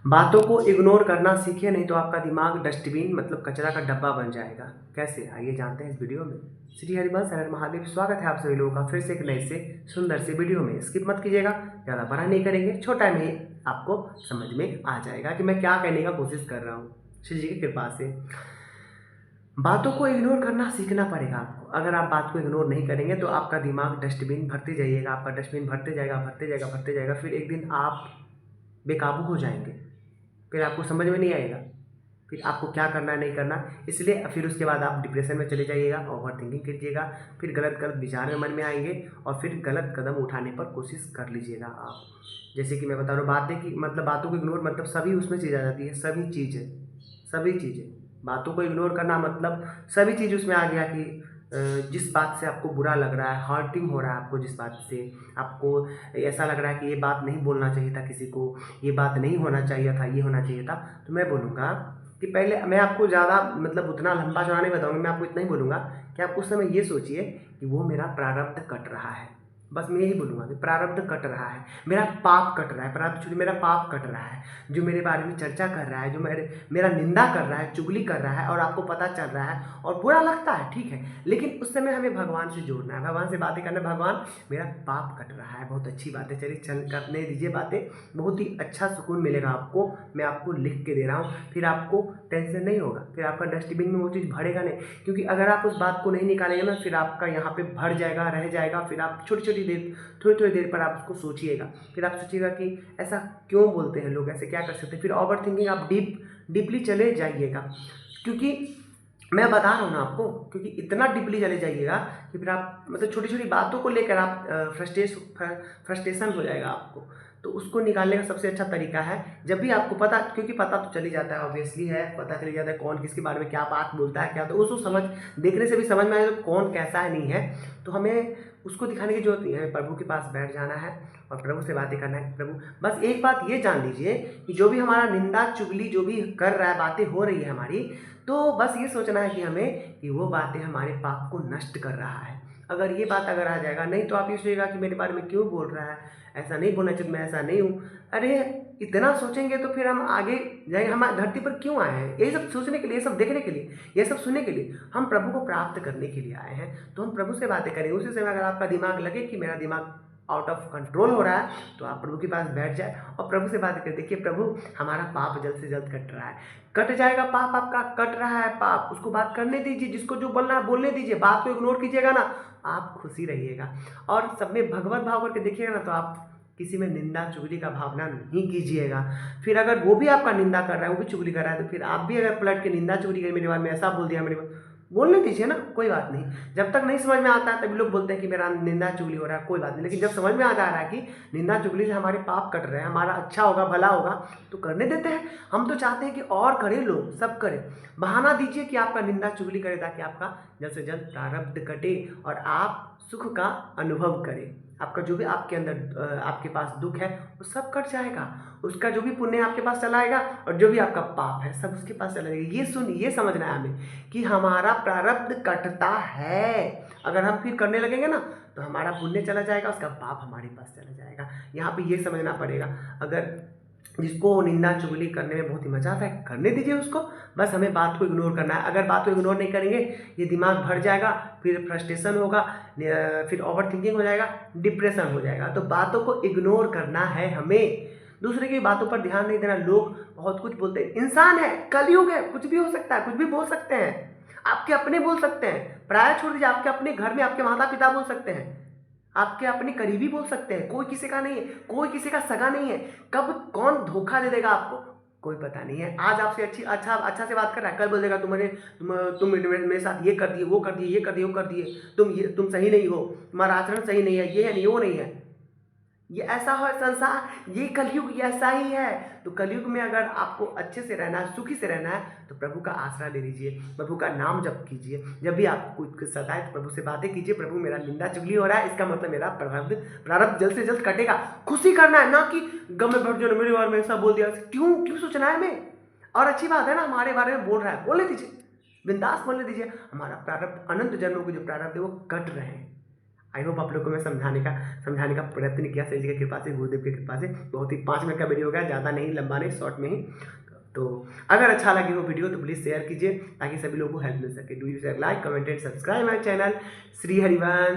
बातों को इग्नोर करना सीखिए, नहीं तो आपका दिमाग डस्टबिन मतलब कचरा का डब्बा बन जाएगा। कैसे, आइए जानते हैं इस वीडियो में। श्री हरिवंश हर हर महादेव। स्वागत है आप सभी लोगों का फिर से एक नए से सुंदर से वीडियो में। स्किप मत कीजिएगा, ज़्यादा बड़ा नहीं करेंगे, छोटा में ही आपको समझ में आ जाएगा कि मैं क्या कहने का कोशिश कर रहा हूँ, श्री जी की कृपा से। बातों को इग्नोर करना सीखना पड़ेगा आपको। अगर आप बात को इग्नोर नहीं करेंगे तो आपका दिमाग डस्टबिन भरते जाइएगा, आपका डस्टबिन भरते जाएगा भरते जाएगा भरते जाएगा। फिर एक दिन आप बेकाबू हो जाएंगे, फिर आपको समझ में नहीं आएगा फिर आपको क्या करना है नहीं करना। इसलिए फिर उसके बाद आप डिप्रेशन में चले जाइएगा, ओवर थिंकिंग कीजिएगा, फिर गलत गलत विचार में मन में आएंगे और फिर गलत कदम उठाने पर कोशिश कर लीजिएगा आप। जैसे कि मैं बता रहा हूँ, बातें की मतलब बातों को इग्नोर मतलब सभी उसमें चीज़ आ जाती है, सभी चीज़ें। बातों को इग्नोर करना मतलब सभी चीज़ उसमें आ गया कि जिस बात से आपको बुरा लग रहा है, हर्टिंग हो रहा है आपको, जिस बात से आपको ऐसा लग रहा है कि ये बात नहीं बोलना चाहिए था किसी को, ये बात नहीं होना चाहिए था, ये होना चाहिए था, तो मैं बोलूँगा कि पहले मैं आपको ज़्यादा मतलब उतना लंबा चौड़ा नहीं बताऊँगा, मैं आपको इतना ही बोलूँगा कि आप उस समय ये सोचिए कि वो मेरा प्रारब्ध कट रहा है। बस मैं यही बोलूँगा कि प्रारब्ध कट रहा है, मेरा पाप कट रहा है, प्रारब्ध छूट मेरा पाप कट रहा है। जो मेरे बारे में चर्चा कर रहा है, जो मेरा निंदा कर रहा है, चुगली कर रहा है और आपको पता चल रहा है और बुरा लगता है, ठीक है, लेकिन उस समय हमें भगवान से जोड़ना है, भगवान से बातें करना है। भगवान मेरा पाप कट रहा है, बहुत अच्छी बात है, चलिए चल करने दीजिए बातें, बहुत ही अच्छा सुकून मिलेगा आपको। मैं आपको लिख के दे रहा हूँ, फिर आपको टेंशन नहीं होगा, फिर आपका डस्टबिन में वो चीज़ भरेगा नहीं। क्योंकि अगर आप उस बात को नहीं निकालेंगे ना, फिर आपका यहाँ पे भर जाएगा, रह जाएगा। फिर आप छोटी छोटी देर, थोड़ी थोड़ी देर पर आप उसको सोचिएगा, फिर आप सोचिएगा कि ऐसा क्यों बोलते हैं लोग, ऐसे क्या कर सकते हैं। फिर ओवर थिंकिंग आप डीपली चले जाइएगा, क्योंकि मैं बता रहा हूँ ना आपको, क्योंकि इतना डीपली चले जाइएगा कि फिर आप मतलब छोटी छोटी बातों को लेकर आप फ्रस्ट्रेशन हो जाएगा आपको। तो उसको निकालने का सबसे अच्छा तरीका है, जब भी आपको पता, क्योंकि पता तो चल ही जाता है, ऑब्वियसली है, पता चल ही जाता है कौन किसके बारे में क्या बात बोलता है क्या, तो उसको समझ देखने से भी समझ में आए तो कौन कैसा है नहीं है। तो हमें उसको दिखाने की जरूरत नहीं है, प्रभु के पास बैठ जाना है और प्रभु से बातें करना है। प्रभु बस एक बात ये जान लीजिए कि जो भी हमारा निंदा चुगली जो भी कर रहा है, बातें हो रही है हमारी, तो बस ये सोचना है कि हमें कि वो बातें हमारे पाप को नष्ट कर रहा है। अगर ये बात अगर आ जाएगा, नहीं तो आप ये सोचिएगा कि मेरे बारे में क्यों बोल रहा है, ऐसा नहीं बोलना चाहिए, मैं ऐसा नहीं हूँ। अरे इतना सोचेंगे तो फिर हम आगे जाएंगे। हम धरती पर क्यों आए हैं? यही सब सोचने के लिए, ये सब देखने के लिए, ये सब सुनने के लिए। हम प्रभु को प्राप्त करने के लिए आए हैं, तो हम प्रभु से बातें करें। उसी समय अगर आपका दिमाग लगे कि मेरा दिमाग आउट ऑफ कंट्रोल हो रहा है, तो आप प्रभु के पास बैठ जाए और प्रभु से बात करें। देखिए प्रभु, हमारा पाप जल्द से जल्द कट रहा है, कट जाएगा पाप, आपका कट रहा है पाप, उसको बात करने दीजिए, जिसको जो बोलना है बोलने दीजिए, बात को इग्नोर कीजिएगा ना, आप खुशी रहिएगा और सब में भगवत भाव करके देखिएगा ना, तो आप किसी में निंदा चुगली का भावना नहीं कीजिएगा। फिर अगर वो भी आपका निंदा कर रहा है, वो भी चुगली कर रहा है, तो फिर आप भी अगर पलट के निंदा चुगली करें, मेरे बारे में ऐसा बोल दिया, बोलने दीजिए ना, कोई बात नहीं। जब तक नहीं समझ में आता है तभी लोग बोलते हैं कि मेरा निंदा चुगली हो रहा है, कोई बात नहीं। लेकिन जब समझ में आ जा रहा है कि निंदा चुगली से हमारे पाप कट रहे हैं, हमारा अच्छा होगा, भला होगा, तो करने देते हैं। हम तो चाहते हैं कि और करें, लोग सब करें। बहाना दीजिए कि आपका निंदा चुगली करे, ताकि आपका जल्द से जल्द प्रारब्ध कटे और आप सुख का अनुभव करें। आपका जो भी आपके अंदर आपके पास दुख है वो सब कट जाएगा, उसका जो भी पुण्य आपके पास चला आएगा और जो भी आपका पाप है सब उसके पास चला जाएगा। ये समझना है हमें कि हमारा प्रारब्ध कटता है। अगर हम फिर करने लगेंगे ना, तो हमारा पुण्य चला जाएगा, उसका पाप हमारे पास चला जाएगा। यहाँ पे ये समझना पड़ेगा। अगर जिसको निंदा चुगली करने में बहुत ही मजा आता है, करने दीजिए उसको, बस हमें बात को इग्नोर करना है। अगर बात को इग्नोर नहीं करेंगे, ये दिमाग भर जाएगा, फिर फ्रस्ट्रेशन होगा, फिर ओवर थिंकिंग हो जाएगा, डिप्रेशन हो जाएगा। तो बातों को इग्नोर करना है हमें, दूसरे की बातों पर ध्यान नहीं देना। लोग बहुत कुछ बोलते हैं, इंसान है, कलयुग है, कुछ भी हो सकता है, कुछ भी बोल सकते हैं। आपके अपने बोल सकते हैं, प्राय छोड़ दीजिए, आपके अपने घर में आपके माता पिता बोल सकते हैं, आपके अपने करीबी बोल सकते हैं। कोई किसी का नहीं है, कोई किसी का सगा नहीं है। कब कौन धोखा दे देगा आपको, कोई पता नहीं है। आज आपसे अच्छा से बात कर रहा है, कल बोल देगा तुम मेरे साथ ये कर दिए, वो कर दिए, ये कर दिए, वो कर दिए, तुम सही नहीं हो, तुम्हारा आचरण सही नहीं है, ये है नहीं, वो नहीं है। ये ऐसा है संसार, ये कलयुग ये ऐसा ही है। तो कलयुग में अगर आपको अच्छे से रहना है, सुखी से रहना है, तो प्रभु का आसरा ले लीजिए, प्रभु का नाम जप कीजिए। जब भी आपको कुछ सताए तो प्रभु से बातें कीजिए, प्रभु मेरा निंदा चुगली हो रहा है, इसका मतलब मेरा प्रारब्ध जल्द से जल्द कटेगा। खुशी करना है, ना कि गम में भर जो मेरे बारे में ऐसा बोल दिया, क्यों सोचना है हमें। और अच्छी बात है ना, हमारे बारे में बोल रहा है, बोलने दीजिए, बिंदास बोलने दीजिए। हमारा प्रारब्ध, अनंत जन्मों के जो प्रारब्ध है वो कट रहे हैं। आई होप आप लोग को मैं समझाने का प्रयत्न किया सही जी की कृपा से, गुरुदेव की कृपा से। बहुत ही 5 मिनट का वीडियो हो गया, ज़्यादा नहीं, लंबा नहीं, शॉर्ट में ही। तो अगर अच्छा लगे वो वीडियो तो प्लीज़ शेयर कीजिए ताकि सभी लोगों को हेल्प मिल सके। Do you share, like, comment and subscribe my channel Shri Harivansh.